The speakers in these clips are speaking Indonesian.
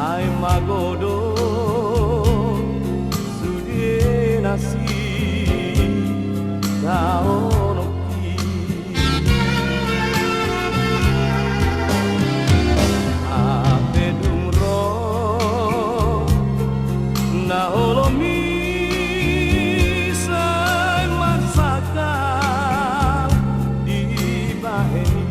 ai magodo sudie nasi taonoki ape dumro na olomi sai masakan di baheni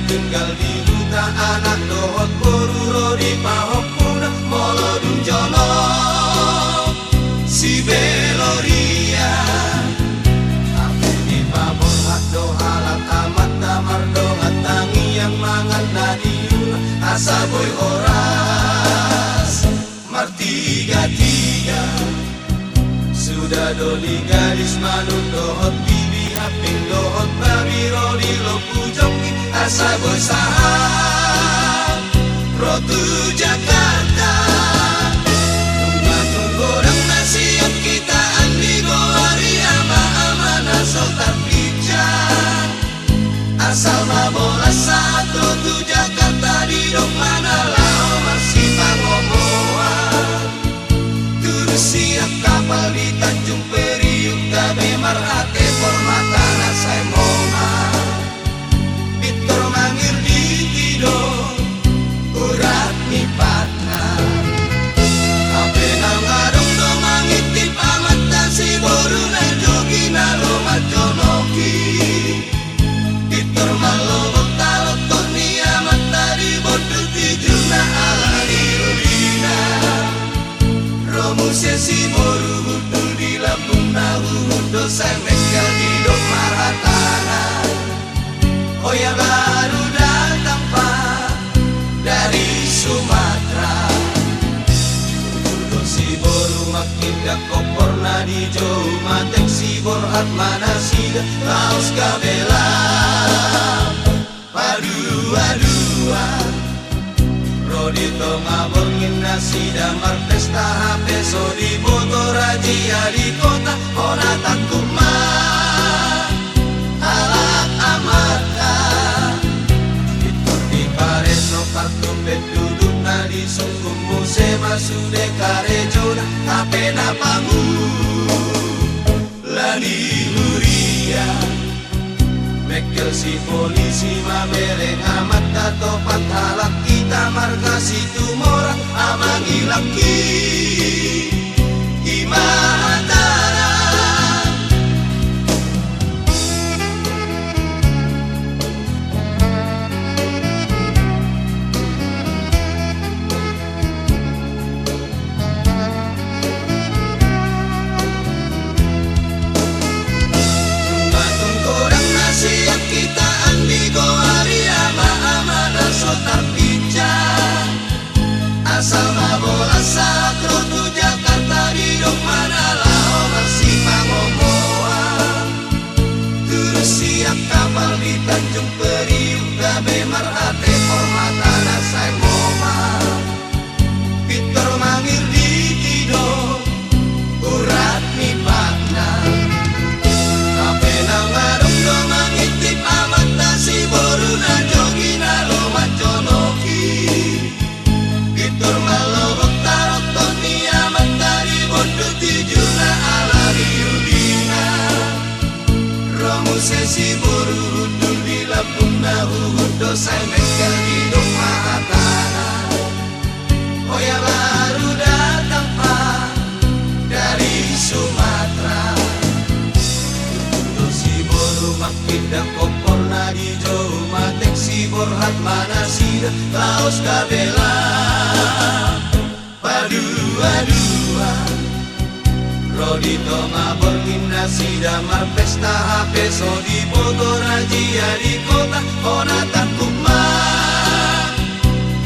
Tunggal di huta anak dohot poruro di pahopuna molodung jolo si beloria aku di pabor hak dohalat amat tamar dohat tangi yang mangan nadiuna asa boy oras martiga-tiga sudah doli gadis manut dohot bibi haping dohot babiro di lopu jongki asa berusaha Rotu Jakarta tunggu dan nasihat kita andi goari ama nasol terpijan asal mabola saat Rotu Jakarta di dok mana lao masih pangomoan turus siap kapal di Tanjung Priuk gabe marhate formata nasai moma Victor mangir di tido urat ni patna ape nangarong do mangitip amat si boru na jogi na lo maconoki Victor malobok talot toni amat tadi bodu tijuna ala diurina romu sesi boru hudu di Lampung nahu hudu semeka di dok maratana oh ya baru datang pak dari Sumatera Udo si boru makin gak kopor nadi jauh matek si borhat mana sida laos kabela padu-adua Rodito ngabongin nasi damar pesta HP so di motor rajia di kota ona takut mah alak amata Victor di pareso kartu duduk nadi sungguh muse masude karejona tapi napamu lani huria Mekel si polisi mamereng amat katopat halak kita marga situ morak amangi laki imatara siap kita andi goari ama naso terpincang asal mabola saat Rotu Jakarta di dok mana lao masih pangomoan terus siap kapal di Tanjung Priuk gabe marhate formata nasai moma Victor mangir di tido urat ni patna ape nangarong do mangitip amat nasi boru na jogi na lo maconoki Victor malobok tarot toni amat dari bondo tijuna ala riudina romu sesi boru hudu di Lampung nahu hudu say mekel di dok mahatana oh ya baru datang pak dari Sumatera makin dak kompor nadi jauh matek si borhat mana sida laos kabela padu-adua Rodito ngabongin nasi damar pesta HP so di Bogor rajia di kota ona takut mah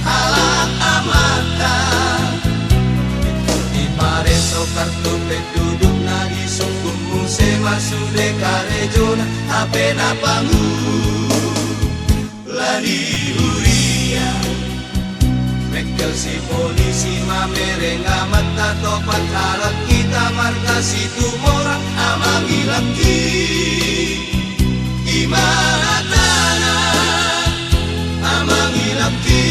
halak amata di pareso kartu duduk nadi sungguh muse masude karejona ape napamu lani huria Mekel si polisi mamereng amat katopat halak kita marga situ morak amangi laki imatana amangi laki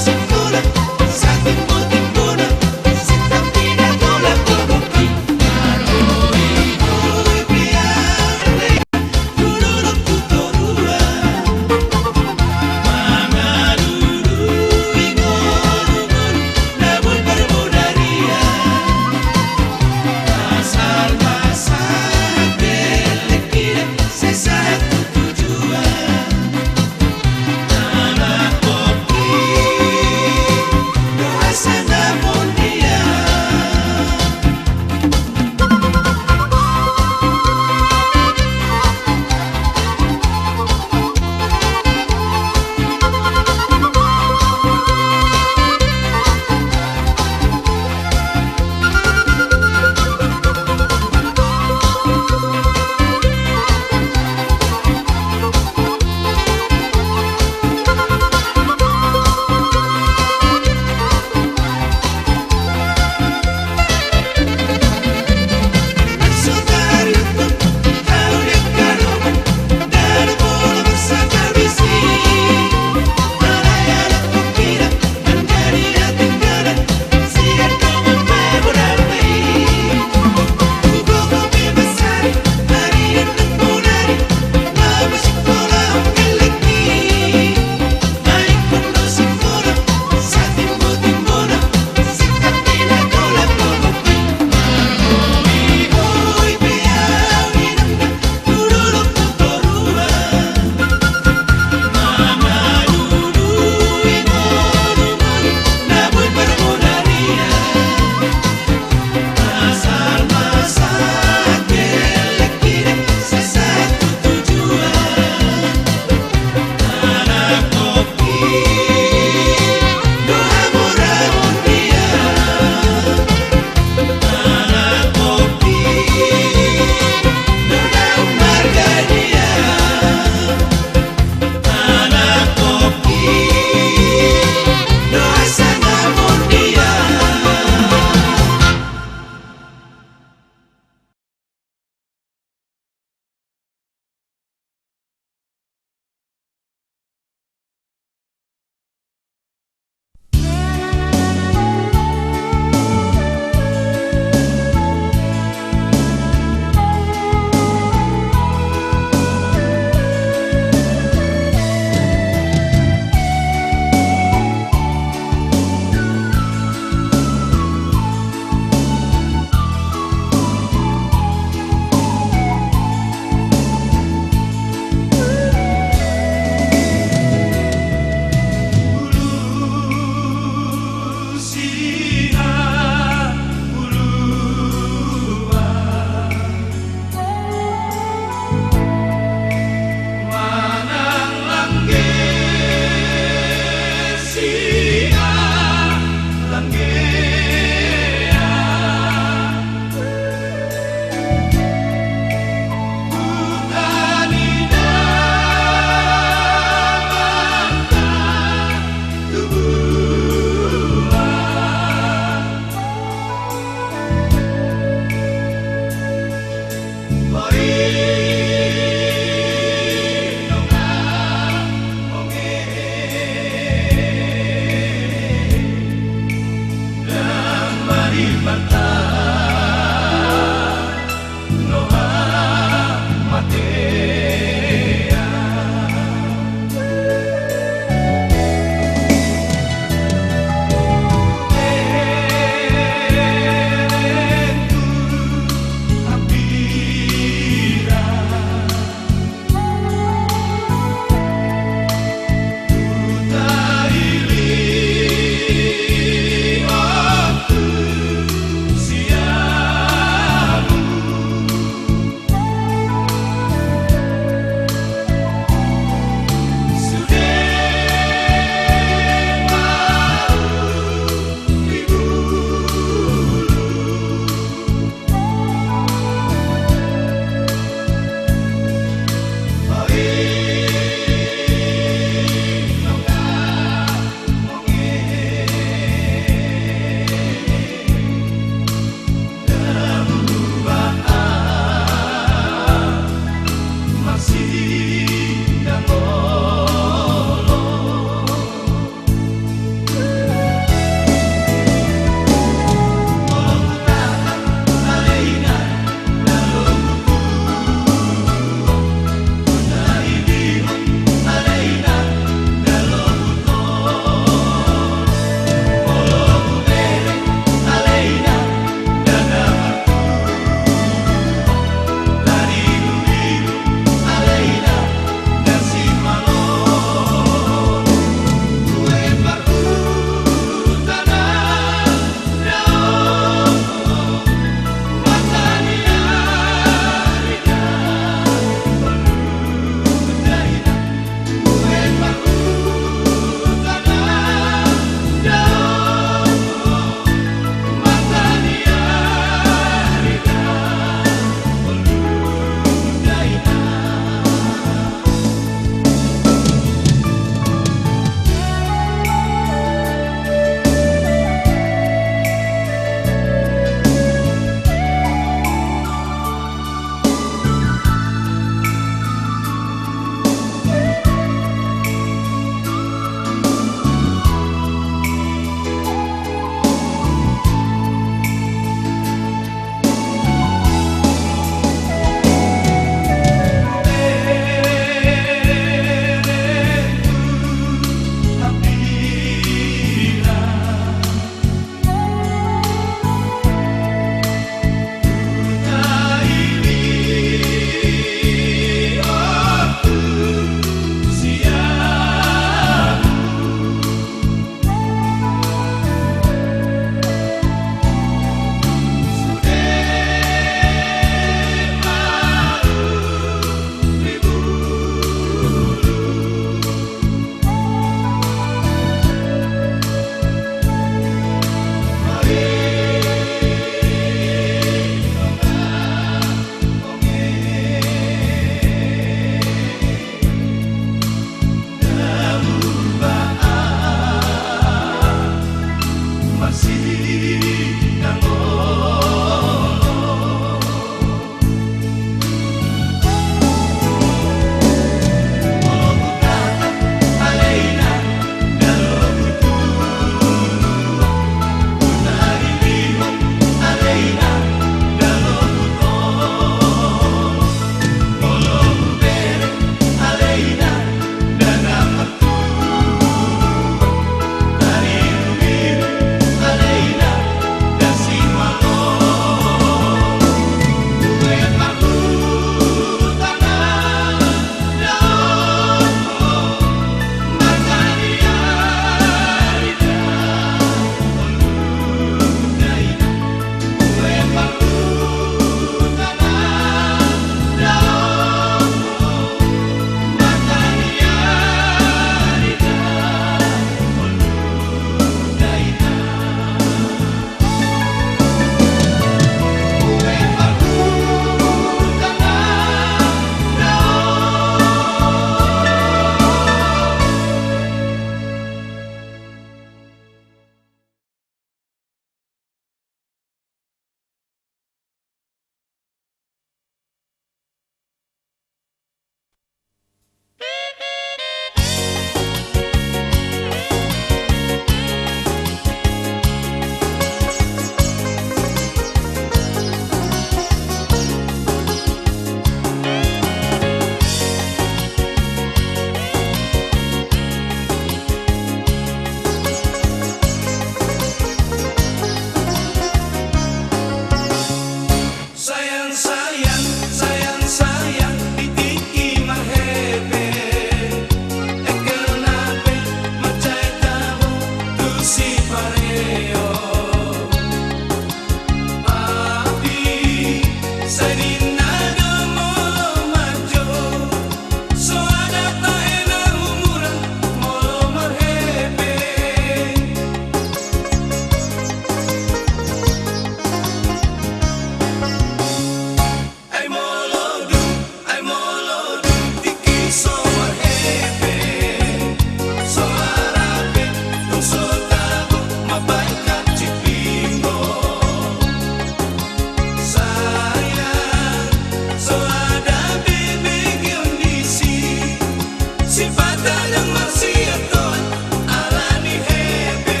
Sebatang marsiaton alani hebe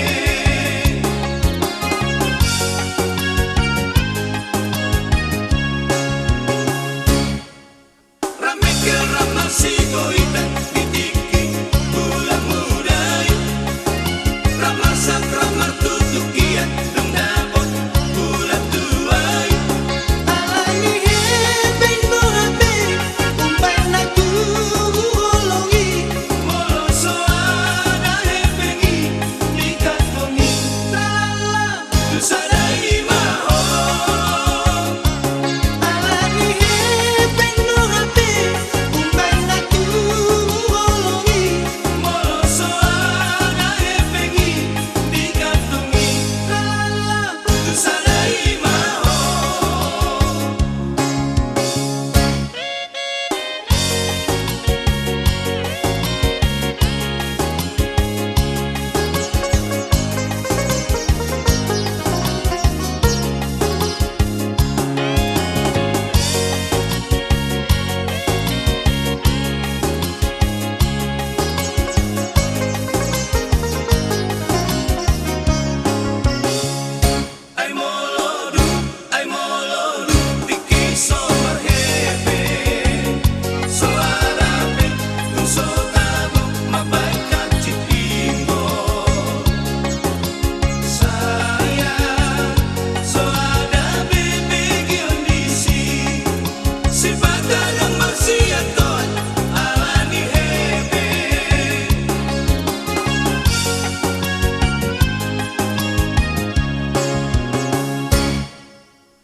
Ramekil ramasi goitan bitiki bulan mudai Ramasak ramar tutukian dong dapot bulan tuai Alani hebe no habe umpai na tu holongi Molo soada hebengi dikatongi tralala Tusadai maho Alani hebe no habe umpai na tu holongi Molo soada hebengi dikatongi tralala Tusadai maho Ai molodu tiki so marhebe So arabe un so tabo mabaika cipingo Saya so ada bebe giondisi Si badalang marsiaton alani hebe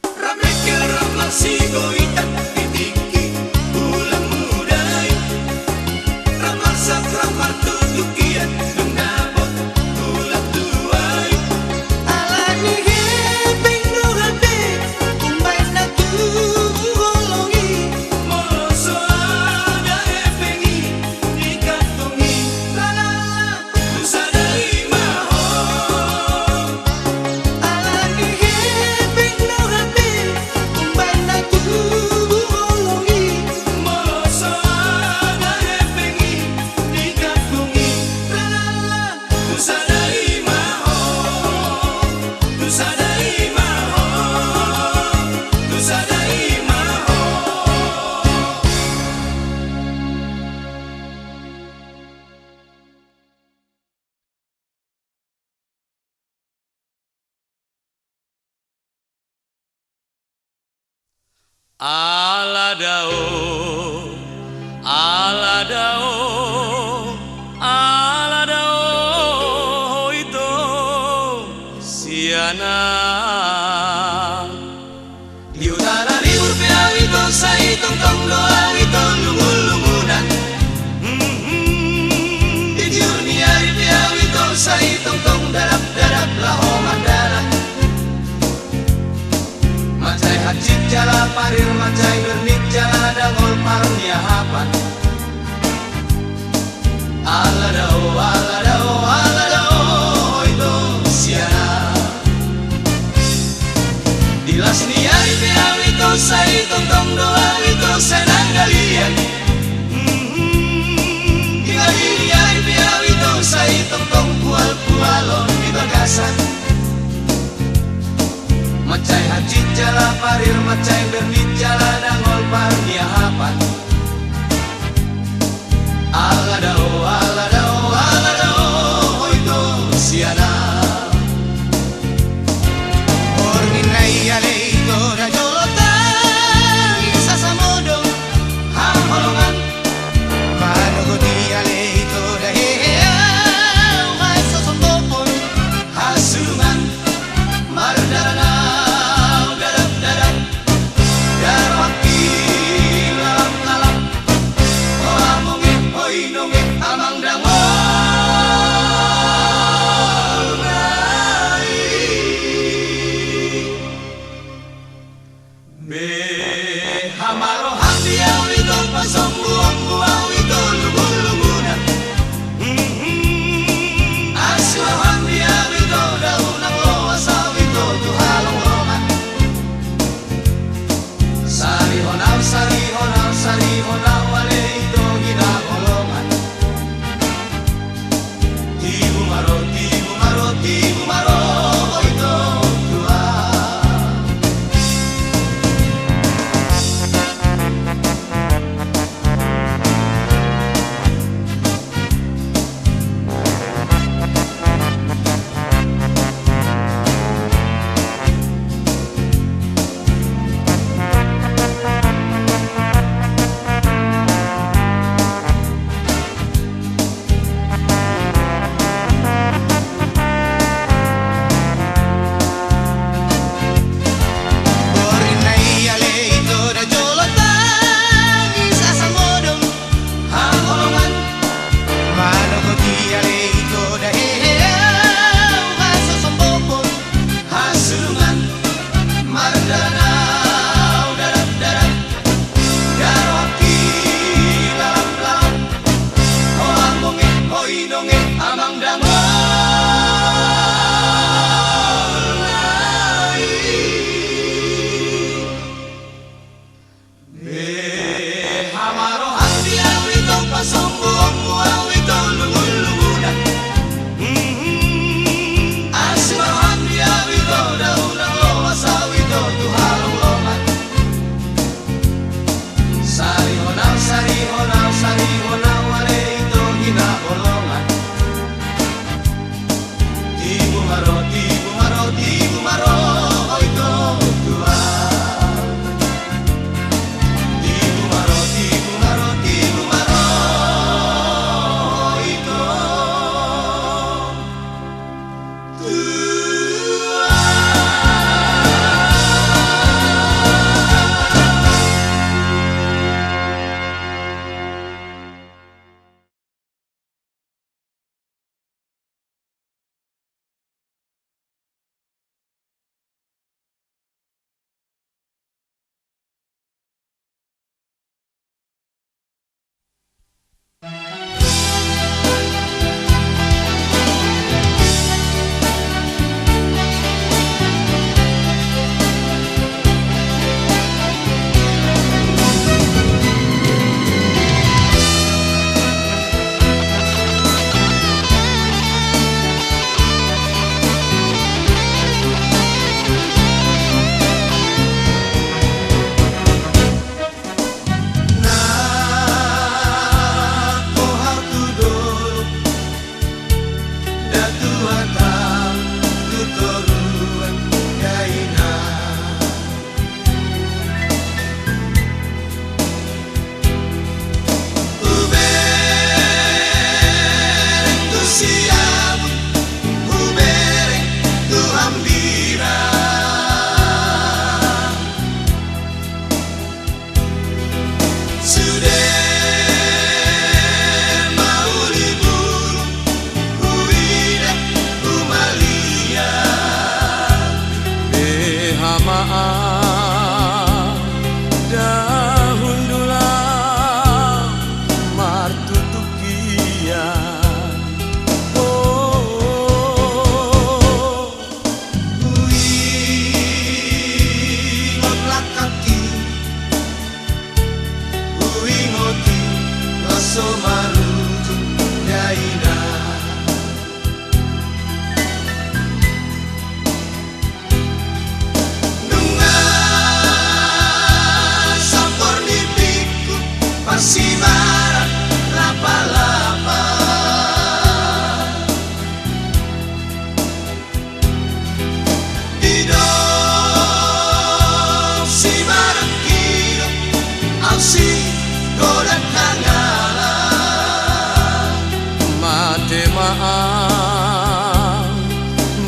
Ramekil ramasi goitan bitiki bulan mudai Ramasak ramar tutukian dong dapot bulan tuai Alani hebe no habe umpai na tu holongi Molo soada hebengi dikatongi tralala Tusadai maho Alani hebe no habe umpai na tu holongi Molo soada hebengi dikatongi tralala Tusadai maho Tusadai maho Tusadai maho Aladao, aladao, aladao itu siana. Di utara libur piawito sa itong tongdoa ito lumulumunan. Di juniari piawito sa itong tong darap-darap laho mandala. Macai hajit jala parir macai bernit jala dangol parnia hapan Aladao, aladao, aladao itu siana Dilas niari piawito sa itong tong doa ito senang galian Kingali niari piawito sa itong tong pual-pualon di bagasan Macai hajit jala parir macai bernit jala dangol parnia hapan Aladao, aladao, aladao itu siana Orminai aleito da jolotan isa samodo Hamholongan Manugoti aleito da hea Hai sosotopon hasulungan Mardaranau darap-darap Darwaki bolongan. Tibu maro, tibu maro, tibu maro, oito tua. Tibu maro, tibu maro, tibu maro, oito tua.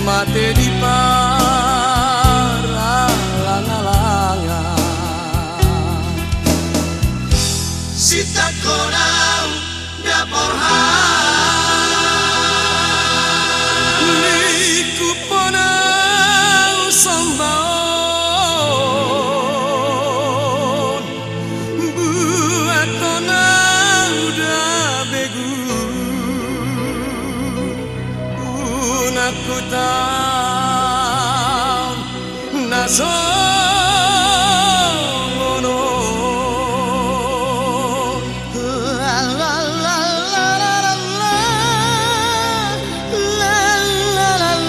Mate di paralanga-langa Sita konau daporha Liku ponau sambaon Buat tonau da begu Aku tahu nasono La la la la la la la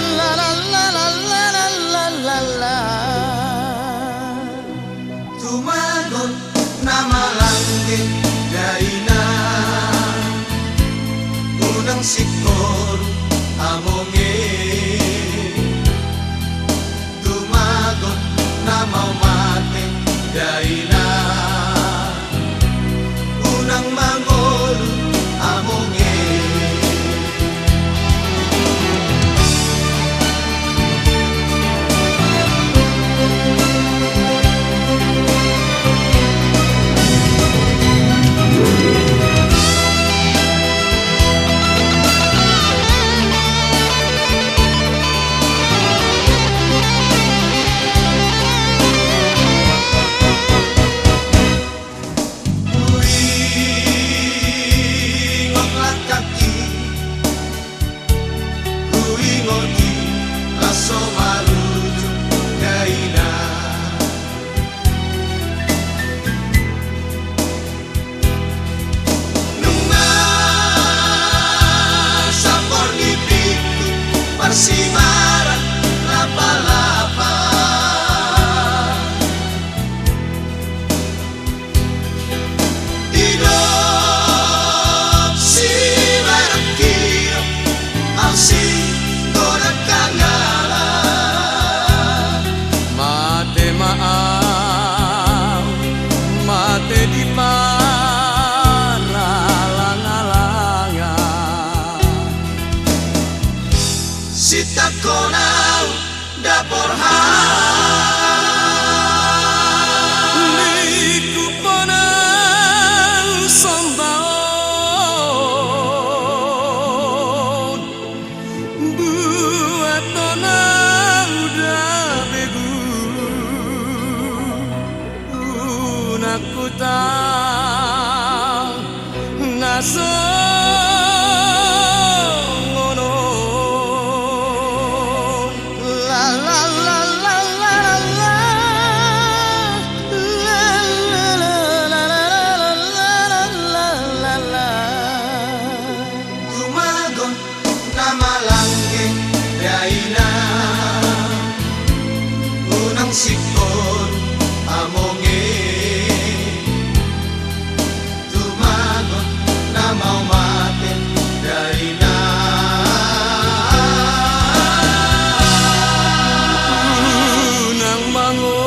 la la la la la. Tumagon nama langit daina Unang sikor amonge Tumagon nama mate daina Unang mangolu amonge Sita konau dapur Niku panau sambaon buat tonau udah begu aku tahu naso sikon amonge tumagon na mau maten dari na nang mangolu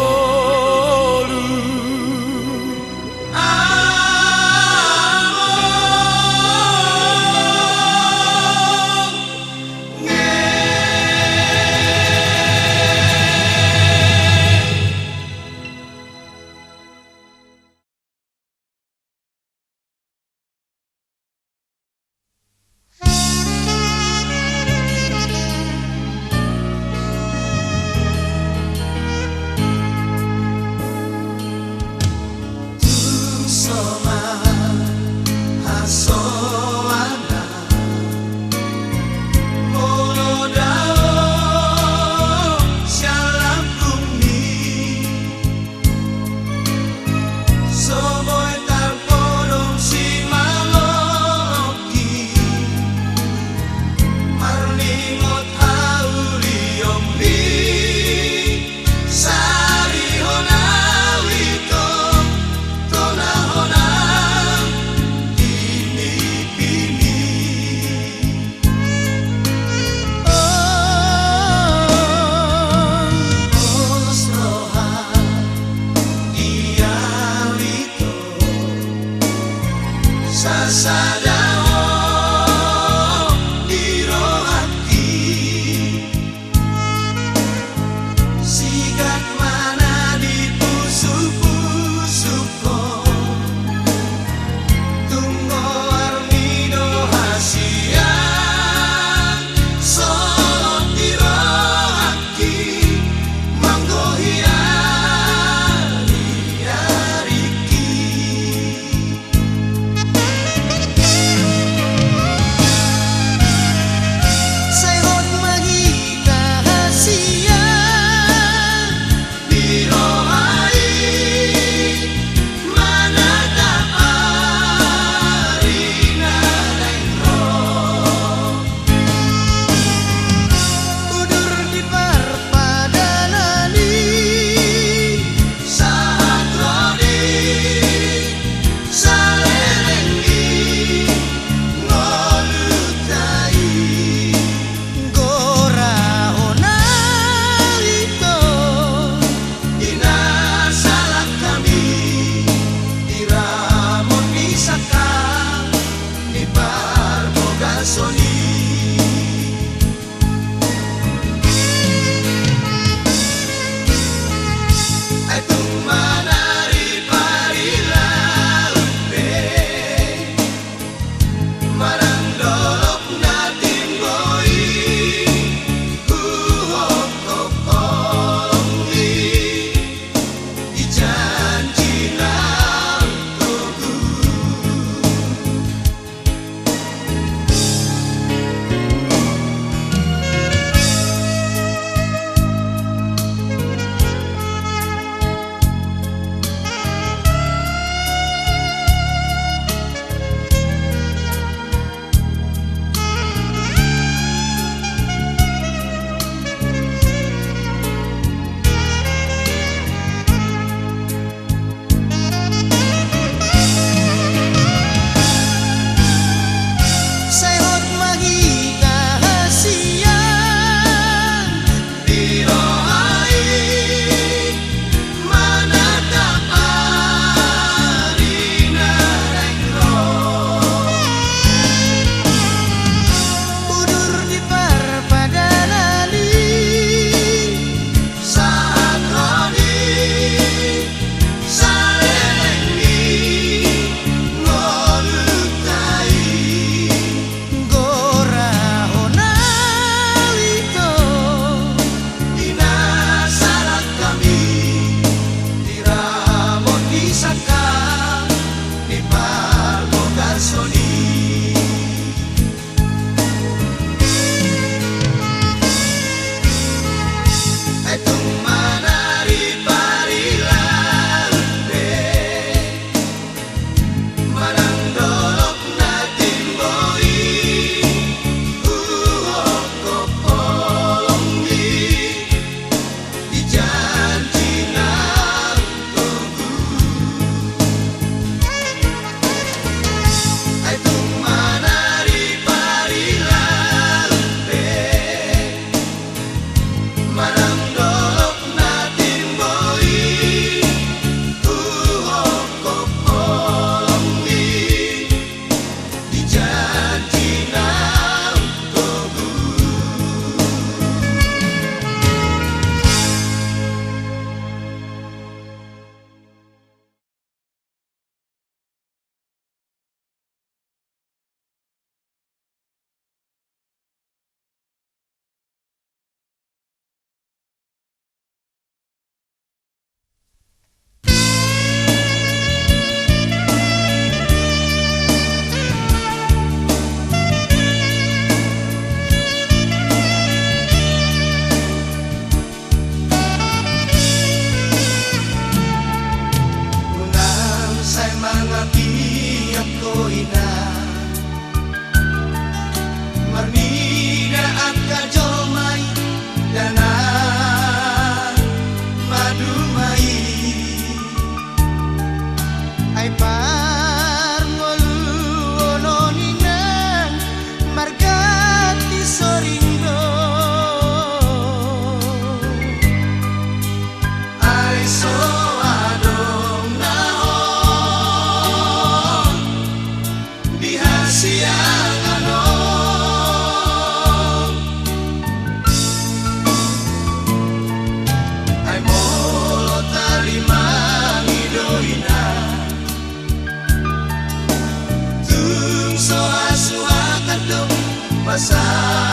basah